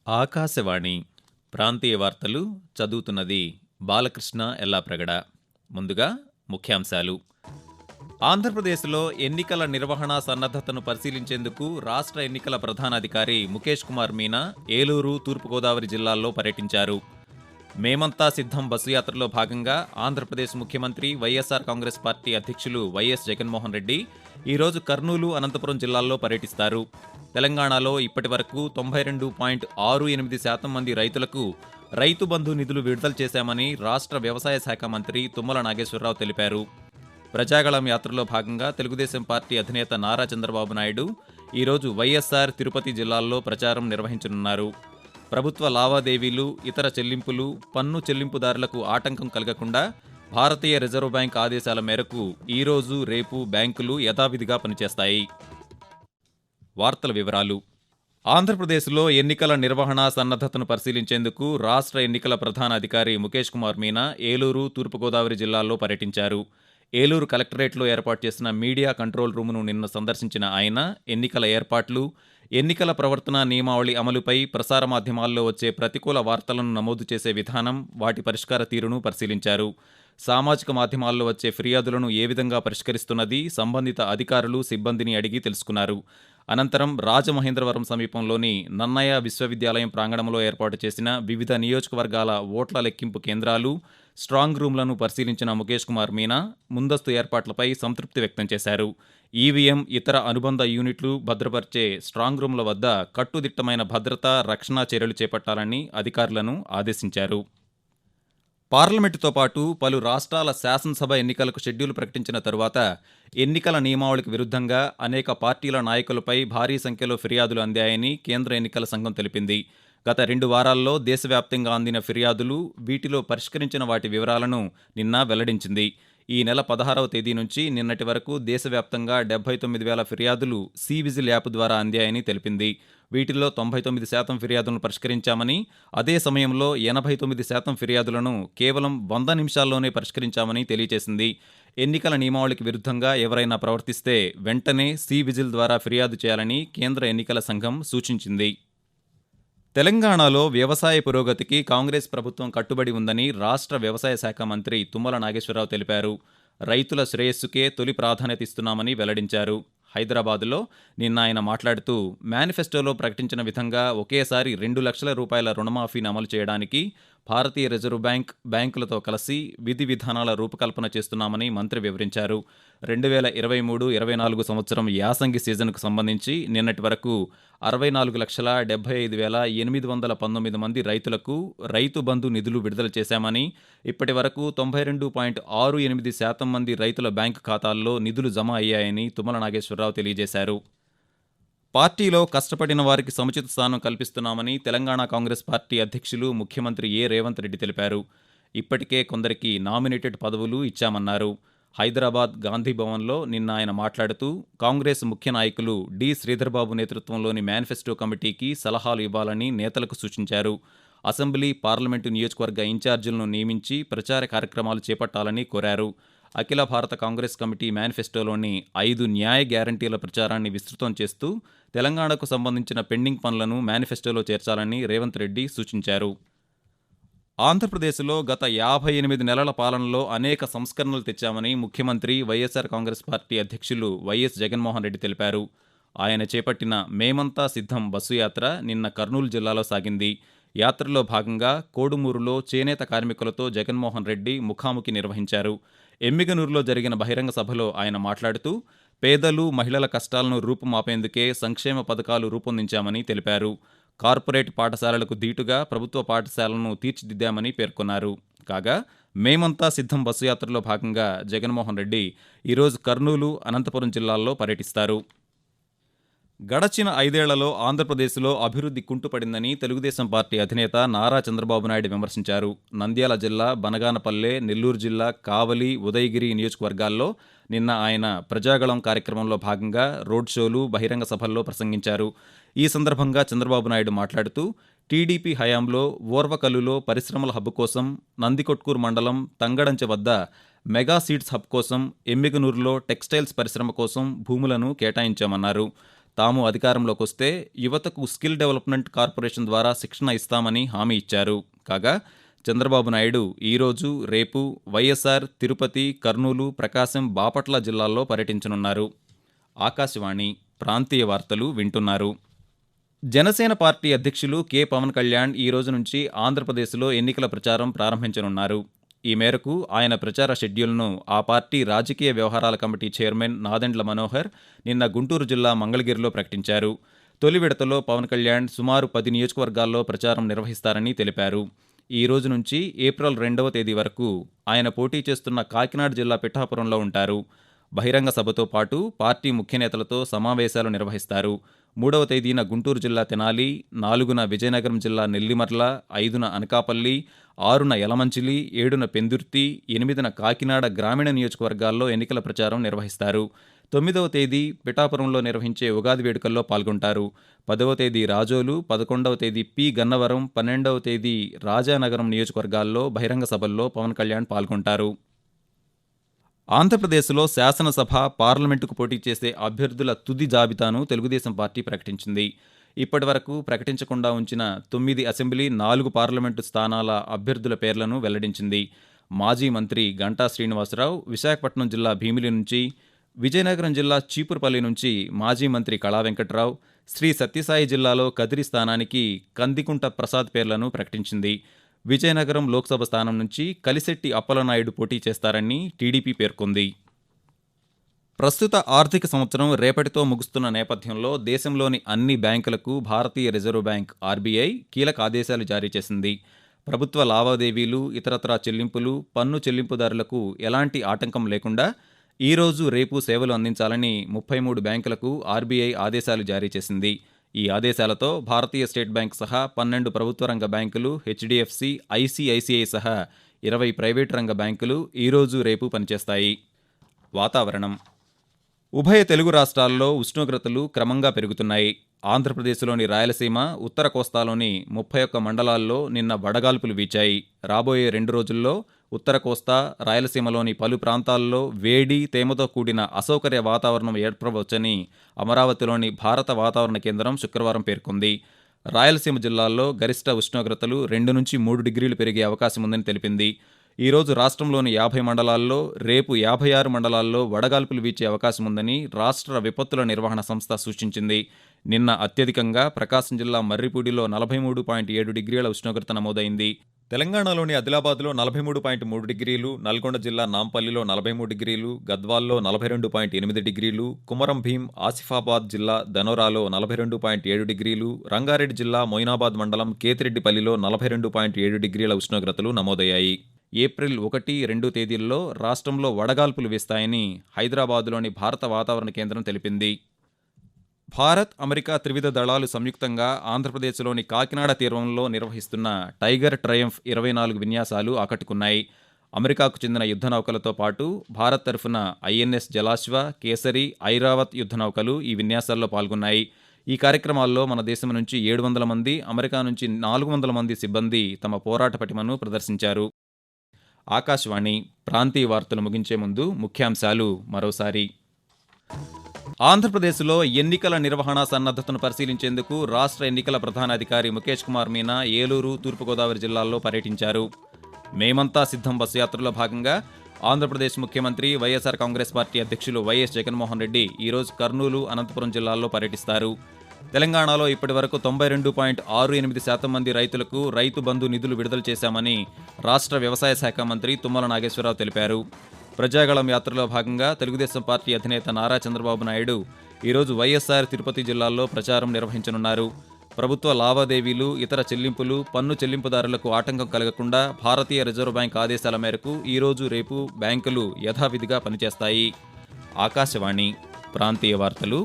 ఆకాశవాణి ప్రాంతీయ వార్తలు చదువుతున్నది బాలకృష్ణ ఎల్లాప్రగడ. ముందుగా ముఖ్యాంశాలు. ఆంధ్రప్రదేశ్లో ఎన్నికల నిర్వహణ సన్నద్ధతను పరిశీలించేందుకు రాష్ట్ర ఎన్నికల ప్రధానాధికారి ముఖేష్ కుమార్ మీనా ఏలూరు, తూర్పుగోదావరి జిల్లాల్లో పర్యటించారు. మేమంతా సిద్ధం బస్సు యాత్రలో భాగంగా ఆంధ్రప్రదేశ్ ముఖ్యమంత్రి వైఎస్ఆర్ కాంగ్రెస్ పార్టీ అధ్యక్షులు వైఎస్ జగన్మోహన్ రెడ్డి ఈరోజు కర్నూలు, అనంతపురం జిల్లాల్లో పర్యటిస్తారు. తెలంగాణలో ఇప్పటి వరకు 92.68% మంది రైతులకు రైతు బంధు నిధులు విడుదల చేశామని రాష్ట్ర వ్యవసాయ శాఖ మంత్రి తుమ్మల నాగేశ్వరరావు తెలిపారు. ప్రజాగళం యాత్రలో భాగంగా తెలుగుదేశం పార్టీ అధినేత నారా చంద్రబాబు నాయుడు ఈరోజు వైఎస్ఆర్, తిరుపతి జిల్లాల్లో ప్రచారం నిర్వహించనున్నారు. ప్రభుత్వ లావాదేవీలు, ఇతర చెల్లింపులు, పన్ను చెల్లింపుదారులకు ఆటంకం కలగకుండా భారతీయ రిజర్వ్ బ్యాంక్ ఆదేశాల మేరకు ఈరోజు, రేపు బ్యాంకులు యథావిధిగా పనిచేస్తాయి. వార్తల వివరాలు. ఆంధ్రప్రదేశ్లో ఎన్నికల నిర్వహణ సన్నద్ధతను పరిశీలించేందుకు రాష్ట్ర ఎన్నికల ప్రధాన అధికారి ముఖేష్ కుమార్ మీనా ఏలూరు, తూర్పుగోదావరి జిల్లాల్లో పర్యటించారు. ఏలూరు కలెక్టరేట్లో ఏర్పాటు చేసిన మీడియా కంట్రోల్ రూమ్ను నిన్న సందర్శించిన ఆయన ఎన్నికల ఏర్పాట్లు, ఎన్నికల ప్రవర్తన నియమావళి అమలుపై ప్రసార మాధ్యమాల్లో వచ్చే ప్రతికూల వార్తలను నమోదు చేసే విధానం, వాటి పరిష్కార తీరును పరిశీలించారు. సామాజిక మాధ్యమాల్లో వచ్చే ఫిర్యాదులను ఏ విధంగా పరిష్కరిస్తున్నది సంబంధిత అధికారులు, సిబ్బందిని అడిగి తెలుసుకున్నారు. అనంతరం రాజమహేంద్రవరం సమీపంలోని నన్నయ్య విశ్వవిద్యాలయం ప్రాంగణంలో ఏర్పాటు చేసిన వివిధ నియోజకవర్గాల ఓట్ల లెక్కింపు కేంద్రాలు, స్ట్రాంగ్ రూమ్లను పరిశీలించిన ముఖేష్ కుమార్ మీనా ముందస్తు ఏర్పాట్లపై సంతృప్తి వ్యక్తం చేశారు. ఈవీఎం, ఇతర అనుబంధ యూనిట్లు భద్రపరిచే స్ట్రాంగ్ రూమ్ల వద్ద కట్టుదిట్టమైన భద్రతా, రక్షణ చర్యలు చేపట్టాలని అధికారులను ఆదేశించారు. పార్లమెంటుతో పాటు పలు రాష్ట్రాల శాసనసభ ఎన్నికలకు షెడ్యూల్ ప్రకటించిన తరువాత ఎన్నికల నియమావళికి విరుద్ధంగా అనేక పార్టీల నాయకులపై భారీ సంఖ్యలో ఫిర్యాదులు అందాయని కేంద్ర ఎన్నికల సంఘం తెలిపింది. గత 2 వారాల్లో దేశవ్యాప్తంగా అందిన ఫిర్యాదులు, వీటిలో పరిష్కరించిన వాటి వివరాలను నిన్న వెల్లడించింది. ఈ నెల 16వ తేదీ నుంచి నిన్నటి వరకు దేశవ్యాప్తంగా 79,000 ఫిర్యాదులు సి-విజిల్ యాప్ ద్వారా అందాయని తెలిపింది. వీటిల్లో 99% ఫిర్యాదులను పరిష్కరించామని, అదే సమయంలో 89% ఫిర్యాదులను కేవలం 100 నిమిషాల్లోనే పరిష్కరించామని తెలియజేసింది. ఎన్నికల నియమావళికి విరుద్ధంగా ఎవరైనా ప్రవర్తిస్తే వెంటనే సి-విజిల్ ద్వారా ఫిర్యాదు చేయాలని కేంద్ర ఎన్నికల సంఘం సూచించింది. తెలంగాణలో వ్యవసాయ పురోగతికి కాంగ్రెస్ ప్రభుత్వం కట్టుబడి ఉందని రాష్ట్ర వ్యవసాయ శాఖ మంత్రి తుమ్మల నాగేశ్వరరావు తెలిపారు. రైతుల శ్రేయస్సుకే తొలి ప్రాధాన్యత ఇస్తున్నామని వెల్లడించారు. హైదరాబాదులో నిన్న ఆయన మాట్లాడుతూ మేనిఫెస్టోలో ప్రకటించిన విధంగా ఒకేసారి 2 లక్షల రూపాయల రుణమాఫీని అమలు చేయడానికి భారతీయ రిజర్వ్ బ్యాంక్, బ్యాంకులతో కలిసి విధి విధానాల రూపకల్పన చేస్తున్నామని మంత్రి వివరించారు. 2023-24 సంవత్సరం యాసంగి సీజన్కు సంబంధించి నిన్నటి వరకు 64,75,819 మంది రైతులకు రైతు బంధు నిధులు విడుదల చేశామని, ఇప్పటి వరకు 92.68% మంది రైతుల బ్యాంకు ఖాతాల్లో నిధులు జమ అయ్యాయని తుమ్మల నాగేశ్వరరావు తెలియజేశారు. పార్టీలో కష్టపడిన వారికి సముచిత స్థానం కల్పిస్తున్నామని తెలంగాణ కాంగ్రెస్ పార్టీ అధ్యక్షులు, ముఖ్యమంత్రి రేవంత్ రెడ్డి తెలిపారు. ఇప్పటికే కొందరికి నామినేటెడ్ పదవులు ఇచ్చామన్నారు. హైదరాబాద్ గాంధీ భవన్లో నిన్న ఆయన మాట్లాడుతూ కాంగ్రెస్ ముఖ్య నాయకులు డి. శ్రీధర్బాబు నేతృత్వంలోని మేనిఫెస్టో కమిటీకి సలహాలు ఇవ్వాలని నేతలకు సూచించారు. అసెంబ్లీ, పార్లమెంటు నియోజకవర్గ ఇన్ఛార్జీలను నియమించి ప్రచార కార్యక్రమాలు చేపట్టాలని కోరారు. అఖిల భారత కాంగ్రెస్ కమిటీ మేనిఫెస్టోలోని 5 న్యాయ గ్యారంటీల ప్రచారాన్ని విస్తృతం చేస్తూ తెలంగాణకు సంబంధించిన పెండింగ్ పనులను మేనిఫెస్టోలో చేర్చాలని రేవంత్ రెడ్డి సూచించారు. ఆంధ్రప్రదేశ్లో గత 58 నెలల పాలనలో అనేక సంస్కరణలు తెచ్చామని ముఖ్యమంత్రి వైఎస్ఆర్ కాంగ్రెస్ పార్టీ అధ్యక్షులు వైఎస్ జగన్మోహన్ రెడ్డి తెలిపారు. ఆయన చేపట్టిన మేమంతా సిద్ధం బస్సు యాత్ర నిన్న కర్నూలు జిల్లాలో సాగింది. యాత్రలో భాగంగా కోడుమూరులో చేనేత కార్మికులతో జగన్మోహన్ రెడ్డి ముఖాముఖి నిర్వహించారు. ఎమ్మిగనూరులో జరిగిన బహిరంగ సభలో ఆయన మాట్లాడుతూ పేదలు, మహిళల కష్టాలను రూపుమాపేందుకే సంక్షేమ పథకాలు రూపొందించామని తెలిపారు. కార్పొరేట్ పాఠశాలలకు ధీటుగా ప్రభుత్వ పాఠశాలను తీర్చిదిద్దామని పేర్కొన్నారు. కాగా మేమంతా సిద్ధం బస్సు యాత్రలో భాగంగా జగన్మోహన్ రెడ్డి ఈరోజు కర్నూలు, అనంతపురం జిల్లాల్లో పర్యటిస్తారు. గడచిన 5 ఏళ్లలో ఆంధ్రప్రదేశ్లో అభివృద్ధి కుంటుపడిందని తెలుగుదేశం పార్టీ అధినేత నారా చంద్రబాబు నాయుడు విమర్శించారు. నంద్యాల జిల్లా బనగానపల్లె, నెల్లూరు జిల్లా కావలి, ఉదయగిరి నియోజకవర్గాల్లో నిన్న ఆయన ప్రజాగళం కార్యక్రమంలో భాగంగా రోడ్ షోలు, బహిరంగ సభల్లో ప్రసంగించారు. ఈ సందర్భంగా చంద్రబాబు నాయుడు మాట్లాడుతూ టీడీపీ హయాంలో ఓర్వకల్లులో పరిశ్రమల హబ్ కోసం, నందికొట్కూరు మండలం తంగడంచె వద్ద మెగా సీడ్స్ హబ్ కోసం, ఎమ్మిగనూరులో టెక్స్టైల్స్ పరిశ్రమ కోసం భూములను కేటాయించామన్నారు. తాము అధికారంలోకి వస్తే యువతకు స్కిల్ డెవలప్మెంట్ కార్పొరేషన్ ద్వారా శిక్షణ ఇస్తామని హామీ ఇచ్చారు. కాగా చంద్రబాబు నాయుడు ఈరోజు, రేపు వైఎస్ఆర్, తిరుపతి, కర్నూలు, ప్రకాశం, బాపట్ల జిల్లాల్లో పర్యటించనున్నారు. ఆకాశవాణి ప్రాంతీయ వార్తలు వింటున్నారు. జనసేన పార్టీ అధ్యక్షులు కె. పవన్ కళ్యాణ్ ఈ రోజు నుంచి ఆంధ్రప్రదేశ్లో ఎన్నికల ప్రచారం ప్రారంభించనున్నారు. ఈ మేరకు ఆయన ప్రచార షెడ్యూల్ను ఆ పార్టీ రాజకీయ వ్యవహారాల కమిటీ చైర్మన్ నాదెండ్ల మనోహర్ నిన్న గుంటూరు జిల్లా మంగళగిరిలో ప్రకటించారు. తొలి విడతలో పవన్ కళ్యాణ్ సుమారు 10 నియోజకవర్గాల్లో ప్రచారం నిర్వహిస్తారని తెలిపారు. ఈ రోజు నుంచి ఏప్రిల్ 2వ తేదీ వరకు ఆయన పోటీ చేస్తున్న కాకినాడ జిల్లా పిఠాపురంలో ఉంటారు. బహిరంగ సభతో పాటు పార్టీ ముఖ్య నేతలతో సమావేశాలు నిర్వహిస్తారు. 3వ తేదీన గుంటూరు జిల్లా తెనాలి, 4న విజయనగరం జిల్లా నెల్లిమర్ల, 5న అనకాపల్లి, 6న యలమంచిలి, 7న పెందుర్తి, 8న కాకినాడ గ్రామీణ నియోజకవర్గాల్లో ఎన్నికల ప్రచారం నిర్వహిస్తారు. 9వ తేదీ పిఠాపురంలో నిర్వహించే ఉగాది వేడుకల్లో పాల్గొంటారు. 10వ తేదీ రాజోలు, 11వ తేదీ పి. గన్నవరం, 12వ తేదీ రాజానగరం నియోజకవర్గాల్లో బహిరంగ సభల్లో పవన్ కళ్యాణ్ పాల్గొంటారు. ఆంధ్రప్రదేశ్లో శాసనసభ, పార్లమెంటుకు పోటీ చేసే అభ్యర్థుల తుది జాబితాను తెలుగుదేశం పార్టీ ప్రకటించింది. ఇప్పటి వరకు ప్రకటించకుండా ఉంచిన 9 అసెంబ్లీ, 4 పార్లమెంటు స్థానాల అభ్యర్థుల పేర్లను వెల్లడించింది. మాజీ మంత్రి గంటా శ్రీనివాసరావు విశాఖపట్నం జిల్లా భీమిలి నుంచి, విజయనగరం జిల్లా చీపురుపల్లి నుంచి మాజీ మంత్రి కళా వెంకట్రావు, శ్రీ సత్యసాయి జిల్లాలో కదిరి స్థానానికి కందికుంట ప్రసాద్ పేర్లను ప్రకటించింది. విజయనగరం లోక్సభ స్థానం నుంచి కలిశెట్టి అప్పలనాయుడు పోటీ చేస్తారని టీడీపీ పేర్కొంది. ప్రస్తుత ఆర్థిక సంవత్సరం రేపటితో ముగుస్తున్న నేపథ్యంలో దేశంలోని అన్ని బ్యాంకులకు భారతీయ రిజర్వ్ బ్యాంక్ ఆర్బీఐ కీలక ఆదేశాలు జారీ చేసింది. ప్రభుత్వ లావాదేవీలు, ఇతరత్రా చెల్లింపులు, పన్ను చెల్లింపుదారులకు ఎలాంటి ఆటంకం లేకుండా ఈరోజు, రేపు సేవలు అందించాలని 33 బ్యాంకులకు ఆర్బీఐ ఆదేశాలు జారీ చేసింది. ఈ ఆదేశాలతో భారతీయ స్టేట్ బ్యాంక్ సహా 12 ప్రభుత్వ రంగ బ్యాంకులు, హెచ్డిఎఫ్సి, ఐసిఐసిఐ సహా 20 ప్రైవేటు రంగ బ్యాంకులు ఈరోజు, రేపు పనిచేస్తాయి. వాతావరణం. ఉభయ తెలుగు రాష్ట్రాల్లో ఉష్ణోగ్రతలు క్రమంగా పెరుగుతున్నాయి. ఆంధ్రప్రదేశ్లోని రాయలసీమ, ఉత్తర కోస్తాలోని 31 మండలాల్లో నిన్న వడగాల్పులు వీచాయి. రాబోయే 2 రోజుల్లో ఉత్తర కోస్తా, రాయలసీమలోని పలు ప్రాంతాల్లో వేడి, తేమతో కూడిన అసౌకర్య వాతావరణం ఏర్పడవచ్చని అమరావతిలోని భారత వాతావరణ కేంద్రం శుక్రవారం పేర్కొంది. రాయలసీమ జిల్లాల్లో గరిష్ట ఉష్ణోగ్రతలు 2 నుంచి 3 డిగ్రీలు పెరిగే అవకాశం ఉందని తెలిపింది. ఈరోజు రాష్ట్రంలోని 50 మండలాల్లో, రేపు 56 మండలాల్లో వడగాల్పులు వీచే అవకాశం ఉందని రాష్ట్ర విపత్తుల నిర్వహణ సంస్థ సూచించింది. నిన్న అత్యధికంగా ప్రకాశం జిల్లా మర్రిపూడిలో 43.7 డిగ్రీల ఉష్ణోగ్రత నమోదైంది. తెలంగాణలోని ఆదిలాబాద్లో 43.3 డిగ్రీలు, నల్గొండ జిల్లా నాంపల్లిలో 43 డిగ్రీలు, గద్వాల్లో 42.8 డిగ్రీలు, కుమరం భీం, ఆసిఫాబాద్ జిల్లా ధనోరాలో 42.7 డిగ్రీలు, రంగారెడ్డి జిల్లా మొయినాబాద్ మండలం కేతిరెడ్డిపల్లిలో 42.7 డిగ్రీల ఉష్ణోగ్రతలు నమోదయ్యాయి. ఏప్రిల్ 1, 2 తేదీల్లో రాష్ట్రంలో వడగాల్పులు వీస్తాయని హైదరాబాద్లోని భారత వాతావరణ కేంద్రం తెలిపింది. భారత్, అమెరికా త్రివిధ దళాలు సంయుక్తంగా ఆంధ్రప్రదేశ్లోని కాకినాడ తీరంలో నిర్వహిస్తున్న టైగర్ ట్రయంఫ్ 24 విన్యాసాలు ఆకట్టుకున్నాయి. అమెరికాకు చెందిన యుద్ధ నౌకలతో పాటు భారత్ తరఫున ఐఎన్ఎస్ జలాశ్వ, కేసరి, ఐరావత్ యుద్ధ నౌకలు ఈ విన్యాసాల్లో పాల్గొన్నాయి. ఈ కార్యక్రమాల్లో మన దేశం నుంచి 700 మంది, అమెరికా నుంచి 400 మంది సిబ్బంది తమ పోరాట పటిమను ప్రదర్శించారు. ఆకాశవాణి ప్రాంతీయ వార్తలు ముగించే ముందు ముఖ్యాంశాలు మరోసారి. ఆంధ్రప్రదేశ్లో ఎన్నికల నిర్వహణ సన్నద్ధతను పరిశీలించేందుకు రాష్ట్ర ఎన్నికల ప్రధానాధికారి ముఖేష్ కుమార్ మీనా ఏలూరు, తూర్పుగోదావరి జిల్లాల్లో పర్యటించారు. మేమంతా సిద్ధం బస్సు యాత్రలో భాగంగా ఆంధ్రప్రదేశ్ ముఖ్యమంత్రి, వైఎస్ఆర్ కాంగ్రెస్ పార్టీ అధ్యక్షులు వైఎస్ జగన్మోహన్ రెడ్డి ఈరోజు కర్నూలు, అనంతపురం జిల్లాల్లో పర్యటిస్తారు. తెలంగాణలో ఇప్పటివరకు 92.68% మంది రైతులకు రైతు బంధు నిధులు విడుదల చేశామని రాష్ట్ర వ్యవసాయ శాఖ మంత్రి తుమ్మల నాగేశ్వరరావు తెలిపారు. ప్రజాగళం యాత్రలో భాగంగా తెలుగుదేశం పార్టీ అధినేత నారా చంద్రబాబు నాయుడు ఈరోజు వైఎస్ఆర్, తిరుపతి జిల్లాల్లో ప్రచారం నిర్వహించనున్నారు. ప్రభుత్వ లావాదేవీలు, ఇతర చెల్లింపులు, పన్ను చెల్లింపుదారులకు ఆటంకం కలగకుండా భారతీయ రిజర్వ్ బ్యాంక్ ఆదేశాల మేరకు ఈరోజు, రేపు బ్యాంకులు యథావిధిగా పనిచేస్తాయి. ఆకాశవాణి ప్రాంతీయ వార్తలు